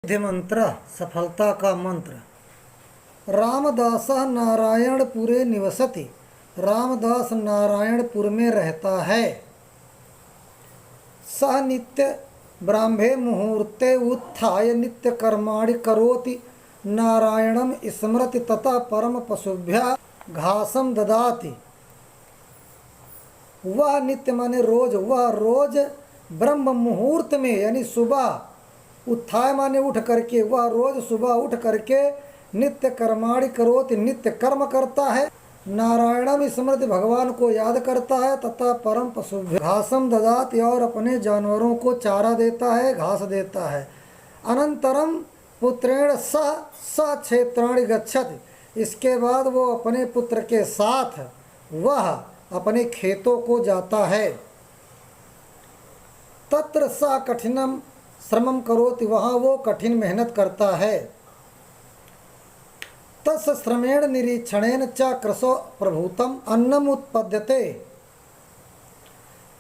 सिद्धि मंत्र सफलता का मंत्र। रामदास नारायणपुरे निवसति। रामदास नारायणपुर में रहता है। सह नित्य ब्राह्मे मुहूर्ते उत्थाय नित्य कर्माणि करोति। नारायणम स्मरति तथा परम पशुभ्य घासम ददाति। वह नित्य माने रोज, वह रोज ब्रह्म मुहूर्त में यानी सुबह, उत्थाय माने उठ करके, वह रोज सुबह उठ करके नित्य कर्माणि करोति, नित्य कर्म करता है। नारायणम स्मृति भगवान को याद करता है तथा परम पशुभ्य घासम ददाति और अपने जानवरों को चारा देता है, घास देता है। अनंतरम पुत्रेण सह क्षेत्राणि गच्छति। इसके बाद वो अपने पुत्र के साथ वह अपने खेतों को जाता है। तत्र सा कठिनम श्रमम करोति। वहाँ वो कठिन मेहनत करता है। तस् श्रमेण निरीक्षणेन च कृशो प्रभूतम अन्नम उत्पद्यते।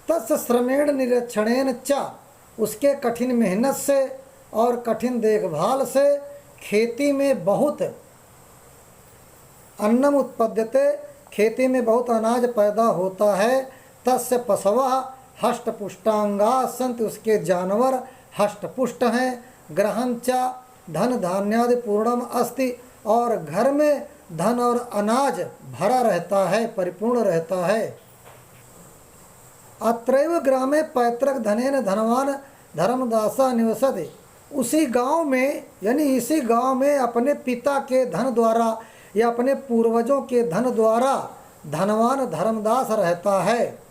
तस् श्रमेण निरीक्षणेन च, उसके कठिन मेहनत से और कठिन देखभाल से खेती में बहुत अन्नम उत्पद्यते, खेती में बहुत अनाज पैदा होता है। तस्य पशवः हष्टपुष्टांगा सन्ति। उसके जानवर हष्टपुष्ट हैं। ग्रहं च धन धान्यादि पूर्णम अस्ति। और घर में धन और अनाज भरा रहता है, परिपूर्ण रहता है। अत्रैव ग्रामे पैतृक धनेन धनवान धर्मदासा निवसति। उसी गांव में यानी इसी गांव में अपने पिता के धन द्वारा या अपने पूर्वजों के धन द्वारा धनवान धर्मदास रहता है।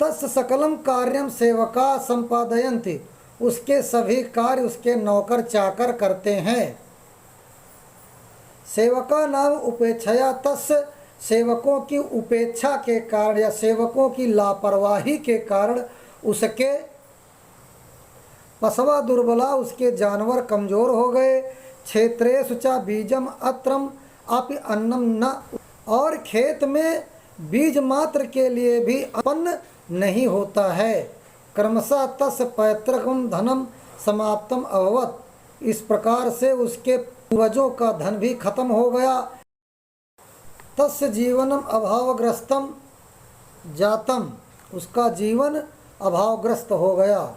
तस् सकलम कार्यम सेवका संपादयन्ति। उसके सभी कार्य उसके नौकर चाकर करते हैं। सेवका नाम उपेक्षया, तस् सेवकों की उपेक्षा के कारण या सेवकों की लापरवाही के कारण उसके पशवा दुर्बला, उसके जानवर कमजोर हो गए। क्षेत्रेषु च बीजम अत्रम अपि अन्नम न। और खेत में बीज मात्र के लिए भी अन्न नहीं होता है। क्रमशः तस् पैतृकम धनम समाप्तम अभवत्। इस प्रकार से उसके पूर्वजों का धन भी खत्म हो गया। तस्य जीवनम अभावग्रस्तम जातम। उसका जीवन अभावग्रस्त हो गया।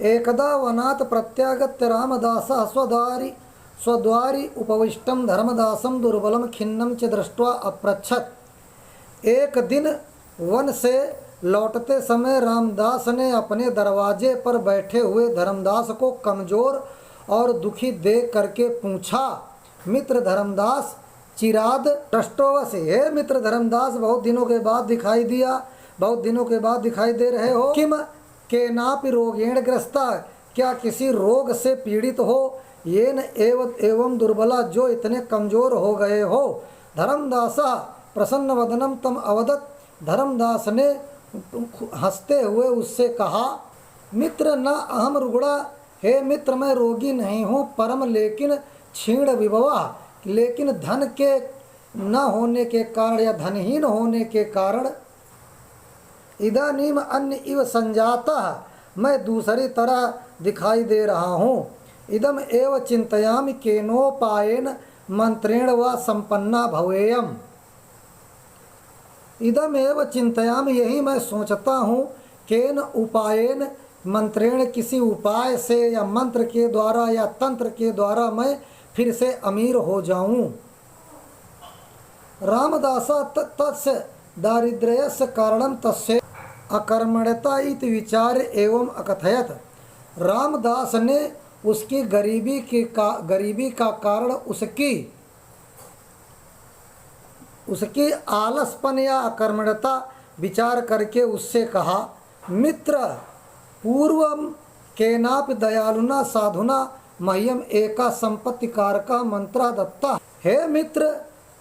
एकदा वनात् प्रत्यागत्य रामदासः स्वद्वारि उपविष्टम धर्मदासम दुर्बलम खिन्नम च दृष्ट्वा अपृच्छत्। एक दिन वन से लौटते समय रामदास ने अपने दरवाजे पर बैठे हुए धर्मदास को कमजोर और दुखी देख करके पूछा, मित्र धर्मदास चिराद दृष्टोवसि। हे मित्र धर्मदास, बहुत दिनों के बाद दिखाई दिया, बहुत दिनों के बाद दिखाई दे रहे हो। किम केनापि रोगेण ग्रस्ता। क्या किसी रोग से पीड़ित हो? येन एवं दुर्बला, जो इतने कमजोर हो गए हो। धर्मदासा प्रसन्न वदनम तम अवदत्। धर्मदास ने हंसते हुए उससे कहा, मित्र न अहम रुग्णा। हे मित्र, मैं रोगी नहीं हूँ, परम लेकिन क्षीण विभवा, लेकिन धन के न होने के कारण या धनहीन होने के कारण इदानीम अन्य इव संजाता, मैं दूसरी तरह दिखाई दे रहा हूँ। इदम एव चिंतयामि केनोपायेन मंत्रेण व संपन्ना भवेयम। इदम एव चिंतयामि, यही मैं सोचता हूँ, केन उपायेन मंत्रेण, किसी उपाय से या मंत्र के द्वारा या तंत्र के द्वारा मैं फिर से अमीर हो जाऊं। रामदासा तस्य दारिद्र्यस्य कारणं तस्य अकर्मण्यता इति विचार एवं अकथयत। रामदास ने उसकी गरीबी का कारण उसकी आलसपन या अकर्मण्यता विचार करके उससे कहा, मित्र पूर्वम केनापि दयालुना साधुना मह्यम एका संपत्ति कारका मंत्र दत्ता। हे मित्र,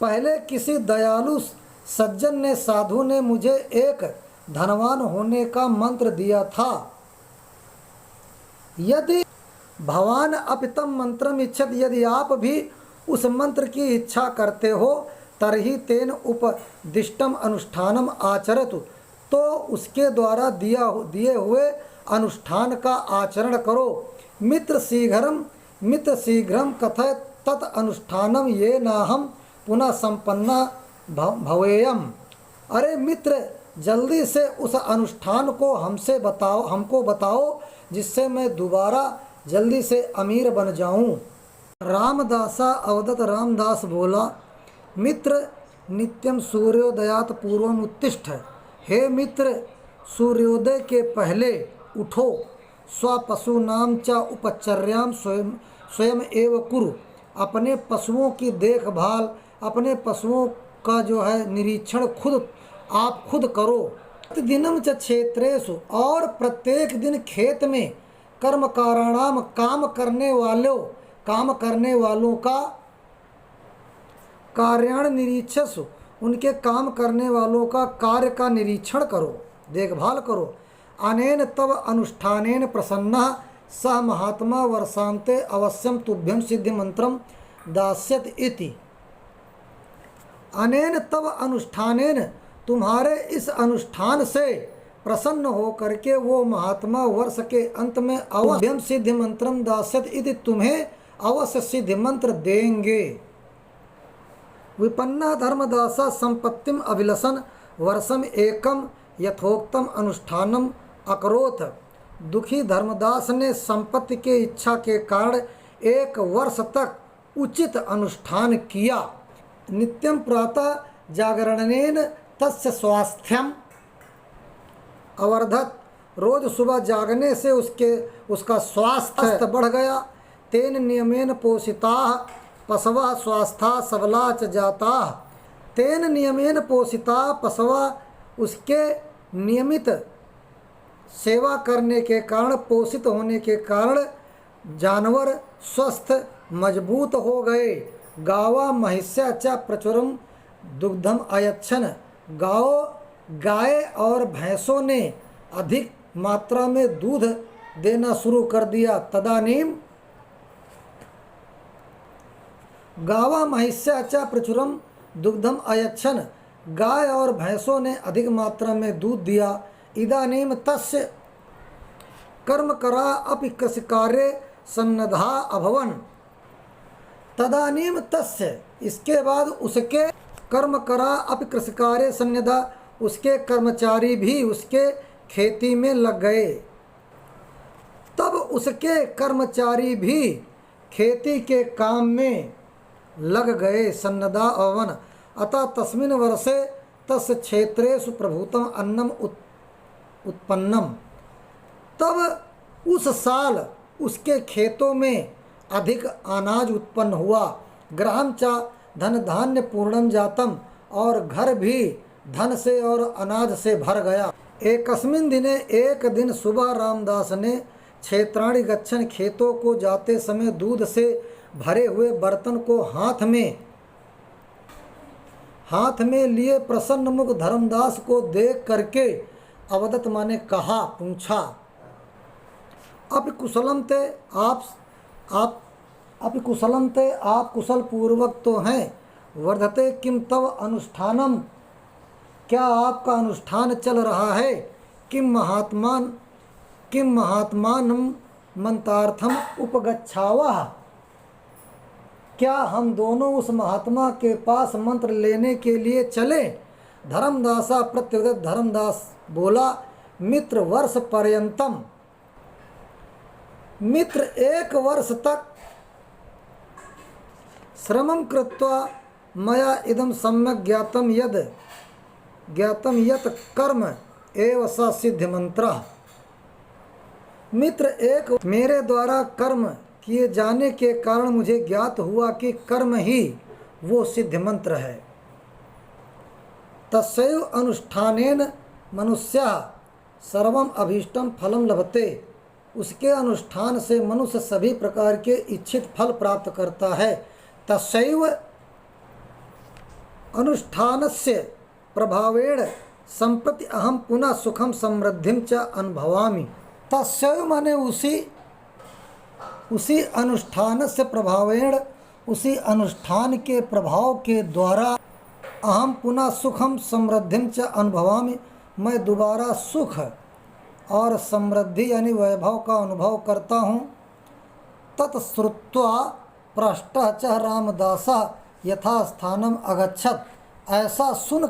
पहले किसी दयालु सज्जन ने, साधु ने मुझे एक धनवान होने का मंत्र दिया था। यदि भवान अपितम मंत्रम इच्छत, यदि आप भी उस मंत्र की इच्छा करते हो, तरहि तेन उपदिष्टम अनुष्ठानम आचरतु। तो उसके द्वारा दिए हुए अनुष्ठान का आचरण करो। मित्र शीघ्रम कथय तत् अनुष्ठानम ये नाहम पुनः संपन्ना भवेयम। अरे मित्र, जल्दी से उस अनुष्ठान को हमको बताओ जिससे मैं दोबारा जल्दी से अमीर बन जाऊं। रामदासा अवदत रामदास बोला, मित्र नित्यम सूर्योदयात पूर्वम उत्तिष्ठ। हे मित्र, सूर्योदय के पहले उठो। स्वपशूनां च उपचर्याम स्वयं एव कुरु। अपने पशुओं की देखभाल, अपने पशुओं का जो है निरीक्षण आप खुद करो। प्रतिदिनम च क्षेत्रेषु, और प्रत्येक दिन खेत में कर्मकाराणाम, काम करने वालों का कार्याण निरीक्षसु, उनके काम करने वालों का कार्य का निरीक्षण करो, देखभाल करो। अनेन तव अनुष्ठानेन प्रसन्नः सह महात्मा वर्षान्ते अवश्यम तुभ्यम सिद्धि मंत्रम दास्यत इति। अनेन तव अनुष्ठानेन, तुम्हारे इस अनुष्ठान से प्रसन्न हो करके वो महात्मा वर्ष के अंत में अवश्यम सिद्धि मंत्रम दास्यत इति, तुम्हें अवश्य सिद्धि मंत्र देंगे। विपन्ना धर्मदासा संपत्तिम अभिलषन् वर्षम एकम यथोक्तम अनुष्ठानम अकरोथ। दुखी धर्मदास ने संपत्ति के इच्छा के कारण 1 वर्ष तक उचित अनुष्ठान किया। नित्यम प्रातः जागरणेन तस्य स्वास्थ्यम अवर्धत। रोज सुबह जागने से उसका स्वास्थ्य बढ़ गया। तेन नियमेन पोषिताः पशवः स्वस्था सबला च जाताः। तेन नियमेन पोषिता पशवा, उसके नियमित सेवा करने के कारण, पोषित होने के कारण जानवर स्वस्थ मजबूत हो गए। गावा महिष्या च प्रचुरम दुग्धम अयच्छन। गाय और भैंसों ने अधिक मात्रा में दूध देना शुरू कर दिया। तदानीम गावा महिष्या च प्रचुरम दुग्धम अयच्छन, गाय और भैंसों ने अधिक मात्रा में दूध दिया। इदानीम तस्य कर्मकरा अपि कृषिकार्ये सन्नद्धा अभवन। तदानीम तस्य, इसके बाद उसके कर्मकरा अपि कृषिकार्ये सन्नद्धा, उसके कर्मचारी भी उसके खेती में लग गए। तब उसके कर्मचारी भी खेती के काम में लग गए। सन्नद्धा अभवन। अतः तस्मिन् वर्षे तस्य क्षेत्रेषु प्रभूतम अन्नम उत्पन्नम। तब उस साल उसके खेतों में अधिक अनाज उत्पन्न हुआ। गृहं च धन धान्य पूर्णम जातम, और घर भी धन से और अनाज से भर गया। एकस्मिन् दिने, एक दिन सुबह रामदास ने क्षेत्राणि गच्छन, खेतों को जाते समय दूध से भरे हुए बर्तन को हाथ में लिए प्रसन्न मुख धर्मदास को देख करके अवदत माने कहा, पूछा, अब कुशलम ते आप कुशल पूर्वक तो हैं। वर्धते किम तव अनुष्ठानम, क्या आपका अनुष्ठान चल रहा है। किम महात्मानं मंत्रार्थम उपगच्छावः, क्या हम दोनों उस महात्मा के पास मंत्र लेने के लिए चले। धर्मदासा प्रत्युत, धर्मदास बोला, मित्र वर्ष पर्यंतम, मित्र 1 वर्ष तक श्रमं कृत्वा मया इदं सम्यक् ज्ञातम यत् कर्म एव स सिद्धि मंत्र। मित्र मेरे द्वारा कर्म किए जाने के कारण मुझे ज्ञात हुआ कि कर्म ही वो सिद्ध मंत्र है। तस्यैव अनुष्ठानेन मनुष्यः सर्वम अभीष्टम फलम लभते। उसके अनुष्ठान से मनुष्य सभी प्रकार के इच्छित फल प्राप्त करता है। तस्यैव अनुष्ठानस्य प्रभावेण संप्रति अहम पुनः सुखम समृद्धिम च अनुभवामि। तस्यैव माने उसी अनुष्ठान से प्रभावेण, उसी अनुष्ठान के प्रभाव के द्वारा अहम पुनः सुखम समृद्धिम च अनुभवामि, मैं दोबारा सुख और समृद्धि यानी वैभव का अनुभव करता हूँ। तत्श्रुत्वा पृष्टः च रामदासः यथा स्थानम अगच्छत। ऐसा सुन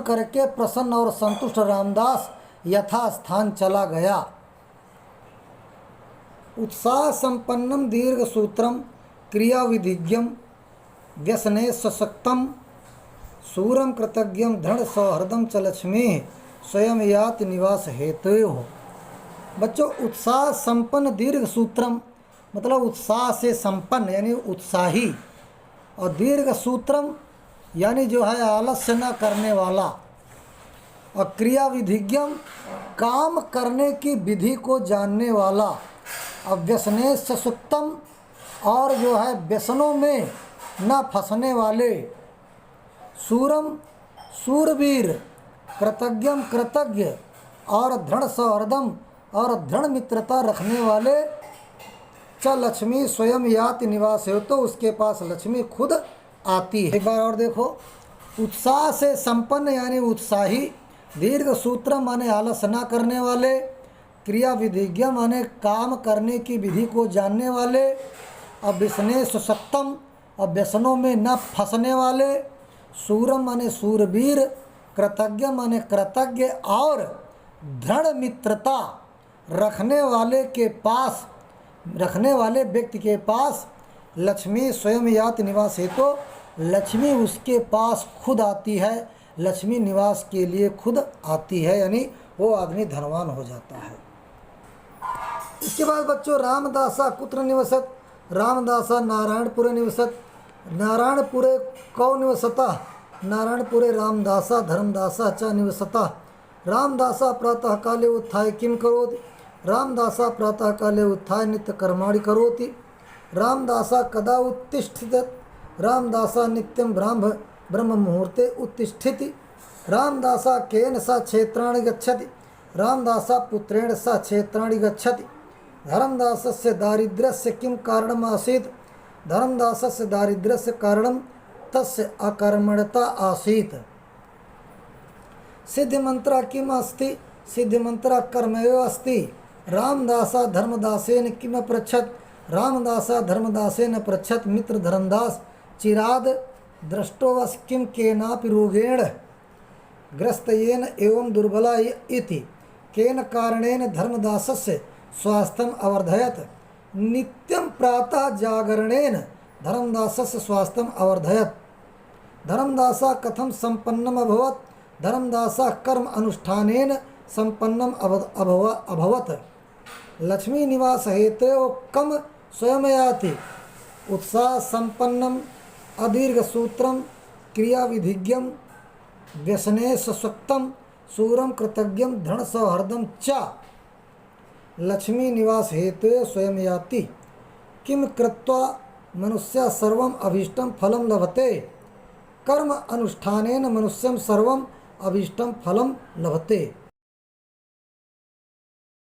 करके प्रसन्न और संतुष्ट रामदास यथा स्थान चला गया। उत्साह संपन्नम दीर्घ सूत्रम क्रिया विधिज्ञम व्यसने सशक्तम सूरम कृतज्ञम दृढ़ सौहृदम च लक्ष्मी स्वयं याति निवास हेतु। बच्चों, उत्साह संपन्न दीर्घ सूत्रम मतलब उत्साह से संपन्न यानी उत्साही, और दीर्घ सूत्रम यानी जो है आलस्य न करने वाला, और क्रिया विधिज्ञम काम करने की विधि को जानने वाला, और व्यसने सुक्तम और जो है व्यसनों में न फंसने वाले, सूरम सूरवीर, कृतज्ञम कृतज्ञ और दृढ़ सौहृदम और दृढ़ मित्रता रखने वाले, च लक्ष्मी स्वयं याति निवास हो तो उसके पास लक्ष्मी खुद आती है। एक बार और देखो, उत्साह से संपन्न यानी उत्साही, दीर्घ सूत्र माने आलस न करने वाले, क्रिया विधिज्ञ माने काम करने की विधि को जानने वाले, और व्यसने सुसक्तम और व्यसनों में न फंसने वाले, सूरम माने सूरवीर, कृतज्ञ माने कृतज्ञ और दृढ़ मित्रता रखने वाले व्यक्ति के पास लक्ष्मी स्वयं याति निवास है तो लक्ष्मी उसके पास खुद आती है, लक्ष्मी निवास के लिए खुद आती है, यानी वो आदमी धनवान हो जाता है। इसके बाद बच्चों, रामदासा कुत्र निवसत, रामदासा नारायणपुरे निवसत। नारायणपुरे कौ निवसता, नारायणपुरे रामदासा धर्मदासा च निवसता। रामदासा प्रातः काले उत्थाय किम करोति, रामदासा प्रातः काले उत्थाय नित्य कर्माणि करोति। रामदासा कदा उत्तिष्ठति, रामदासा नित्यं ब्रह्म मुहूर्ते उत्तिष्ठति। रामदासा केन सा क्षेत्राणि गच्छति, रामदासा पुत्रेण सा क्षेत्राणि गच्छति। धर्मदासस्य दारिद्र्यस्य किं कारणम् आसीत्, धर्मदासस्य दारिद्र्यस्य कारणं तस्य अकर्मण्यता आसीत्। सिद्धिमंत्रा किम अस्ति, सिद्धिमंत्रा कर्मयो अस्ति। रामदासा धर्मदासेन किम पृच्छत, रामदासा धर्मदासेन पृच्छत। मित्र धर्मदास चिराद दृष्टोवस् किम केनापि रोगेण ग्रस्तयेन एवं दुर्बला इति केन कारणेन धर्मदासस्य स्वास्थ्यम अवर्धयत। नित्यं प्रातः जागरणेन धर्मदासस्य स्वास्थ्यम अवर्धयत। धर्मदासा कथम संपन्नम अभवत, धर्मदासा कर्म अनुष्ठानेन संपन्नम अभवत। लक्ष्मी निवास हेतु कम स्वयं याति। उत्साह संपन्नम अदीर्घ सूत्रम क्रिया विधिज्ञम व्यसने सशक्तम सूरम कृतज्ञम दृढ़ सौहृदम च लक्ष्मी निवास हेतु स्वयं याति। किम कृत्वा मनुष्य सर्वम अभीष्टम फलम लभते, कर्म अनुष्ठानेन मनुष्यम सर्वम अभीष्टम फलम लभते।